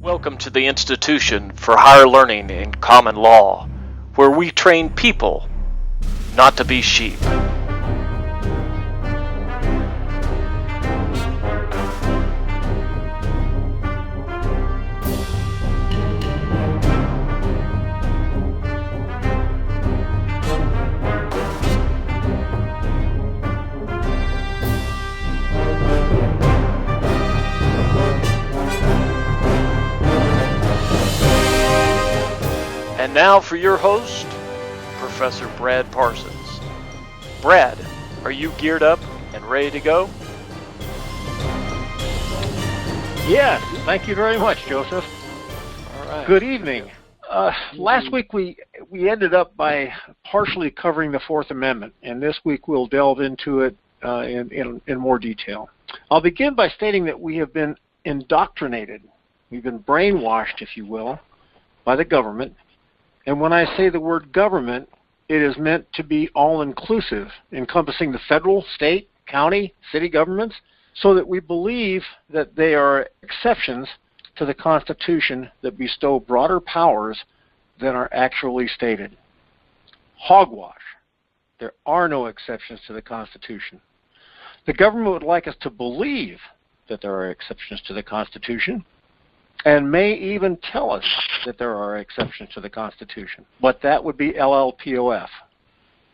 Welcome to the Institution for Higher Learning in Common Law, where we train people not to be sheep. And now for your host, Professor Brad Parsons. Brad, are you geared up and ready to go? Yes, thank you very much, Joseph. All right. Good evening. Last week we ended up by partially covering the Fourth Amendment, and this week we'll delve into it in more detail. I'll begin by stating that we have been indoctrinated. We've been brainwashed, if you will, by the government. And when I say the word government, it is meant to be all-inclusive, encompassing the federal, state, county, city governments, so that we believe that they are exceptions to the Constitution that bestow broader powers than are actually stated. Hogwash. There are no exceptions to the Constitution. The government would like us to believe that there are exceptions to the Constitution, and may even tell us that there are exceptions to the Constitution. But that would be LLPOF,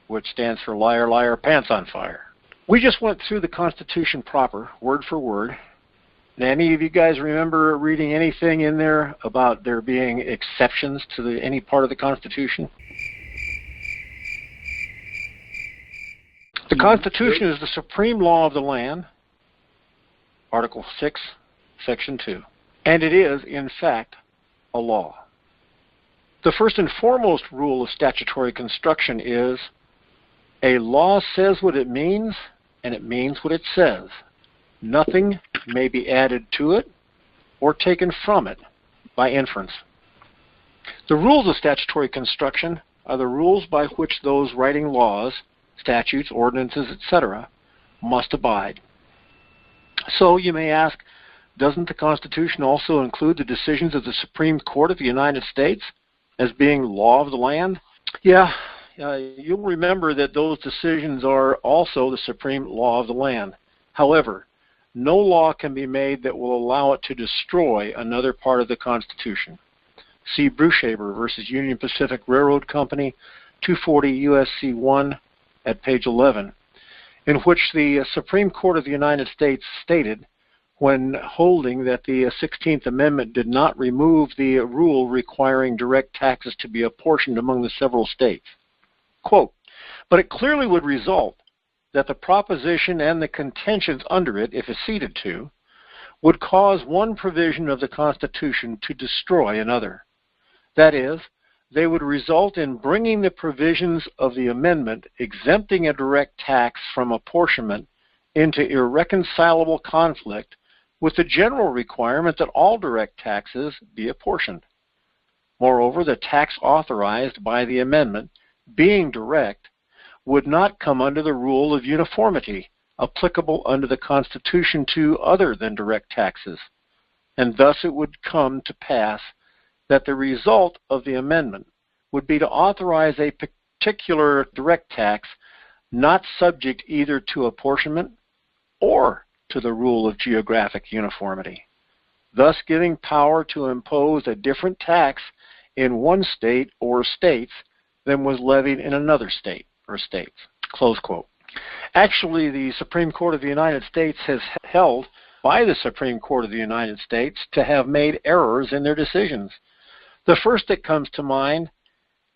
which stands for Liar, Liar, Pants on Fire. We just went through the Constitution proper, word for word. And any of you guys remember reading anything in there about there being exceptions to any part of the Constitution? The Constitution is the supreme law of the land, Article 6, Section 2. And it is, in fact, a law. The first and foremost rule of statutory construction is a law says what it means, and it means what it says. Nothing may be added to it or taken from it by inference. The rules of statutory construction are the rules by which those writing laws, statutes, ordinances, etc., must abide. So you may ask, doesn't the Constitution also include the decisions of the Supreme Court of the United States as being law of the land? Yeah, you'll remember that those decisions are also the supreme law of the land. However, no law can be made that will allow it to destroy another part of the Constitution. See Brushaber versus Union Pacific Railroad Company, 240 U.S.C. 1 at page 11, in which the Supreme Court of the United States stated, when holding that the 16th Amendment did not remove the rule requiring direct taxes to be apportioned among the several states. Quote, but it clearly would result that the proposition and the contentions under it, if acceded to, would cause one provision of the Constitution to destroy another. That is, they would result in bringing the provisions of the amendment exempting a direct tax from apportionment into irreconcilable conflict with the general requirement that all direct taxes be apportioned. Moreover, the tax authorized by the amendment, being direct, would not come under the rule of uniformity applicable under the Constitution to other than direct taxes, and thus it would come to pass that the result of the amendment would be to authorize a particular direct tax not subject either to apportionment or to the rule of geographic uniformity, thus giving power to impose a different tax in one state or states than was levied in another state or states. Close quote. Actually, the Supreme Court of the United States has held by the Supreme Court of the United States to have made errors in their decisions. The first that comes to mind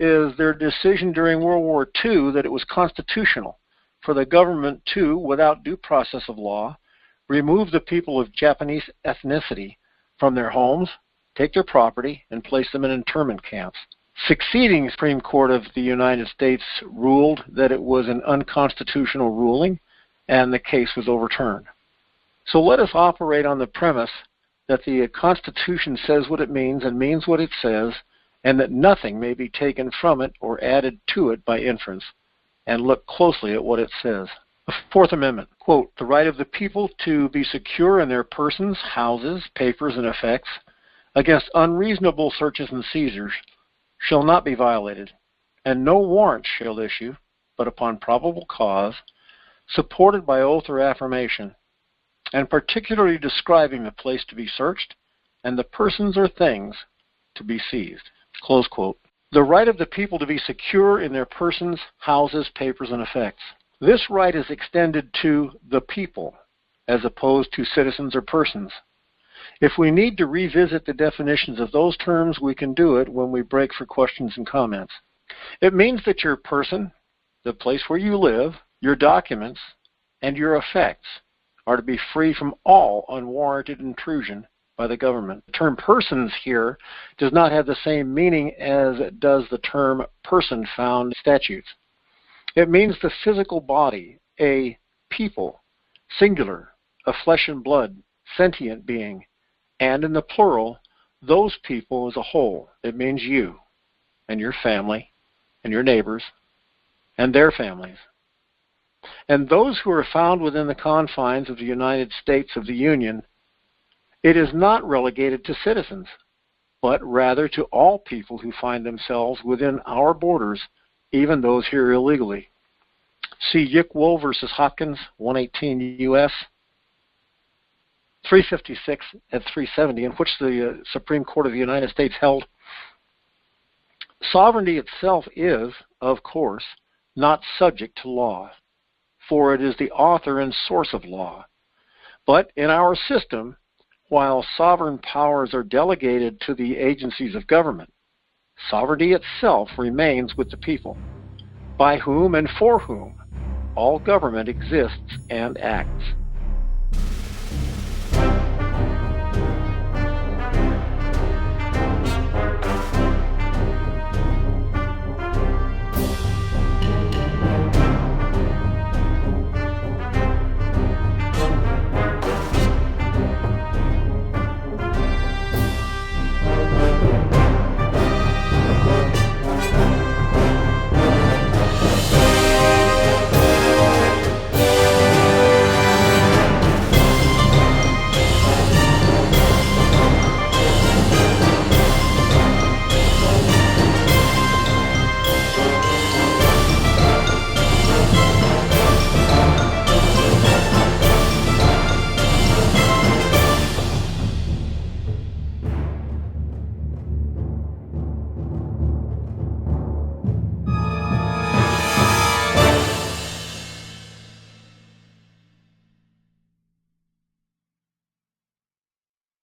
is their decision during World War II that it was constitutional for the government to, without due process of law, remove the people of Japanese ethnicity from their homes, take their property, and place them in internment camps. Succeeding Supreme Court of the United States ruled that it was an unconstitutional ruling, and the case was overturned. So let us operate on the premise that the Constitution says what it means and means what it says, and that nothing may be taken from it or added to it by inference, and look closely at what it says. The Fourth Amendment, quote, the right of the people to be secure in their persons, houses, papers, and effects against unreasonable searches and seizures shall not be violated, and no warrant shall issue but upon probable cause, supported by oath or affirmation, and particularly describing the place to be searched and the persons or things to be seized." Close quote. The right of the people to be secure in their persons, houses, papers, and effects. This right is extended to the people, as opposed to citizens or persons. If we need to revisit the definitions of those terms, we can do it when we break for questions and comments. It means that your person, the place where you live, your documents, and your effects are to be free from all unwarranted intrusion by the government. The term persons here does not have the same meaning as does the term person found in statutes. It means the physical body, a people, singular, a flesh and blood, sentient being, and in the plural, those people as a whole. It means you and your family and your neighbors and their families. And those who are found within the confines of the United States of the Union, it is not relegated to citizens, but rather to all people who find themselves within our borders, even those here illegally. See Yick Wool versus Hopkins, 118 U.S., 356 at 370, in which the Supreme Court of the United States held, sovereignty itself is, of course, not subject to law, for it is the author and source of law. But in our system, while sovereign powers are delegated to the agencies of government, sovereignty itself remains with the people, by whom and for whom all government exists and acts.